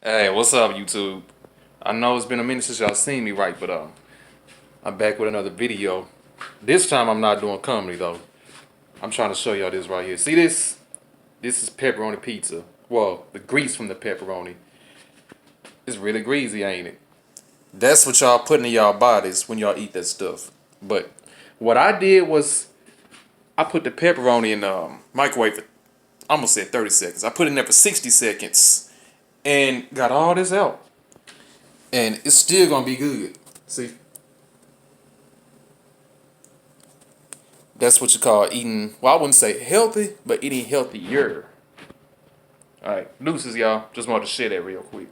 Hey, what's up, YouTube? I know it's been a minute since y'all seen me, right? But I'm back with another video. This time I'm not doing comedy though. I'm trying to show y'all this right here. See this? This is pepperoni pizza. Well, the grease from the pepperoni. It's really greasy, ain't it? That's what y'all putting in y'all bodies when y'all eat that stuff. But what I did was I put the pepperoni in microwave for I almost said 30 seconds. I put it in there for 60 seconds and got all this out. And it's still gonna be good. See? That's what you call eating, well, I wouldn't say healthy, but eating healthier. All right, deuces, y'all. Just wanted to share that real quick.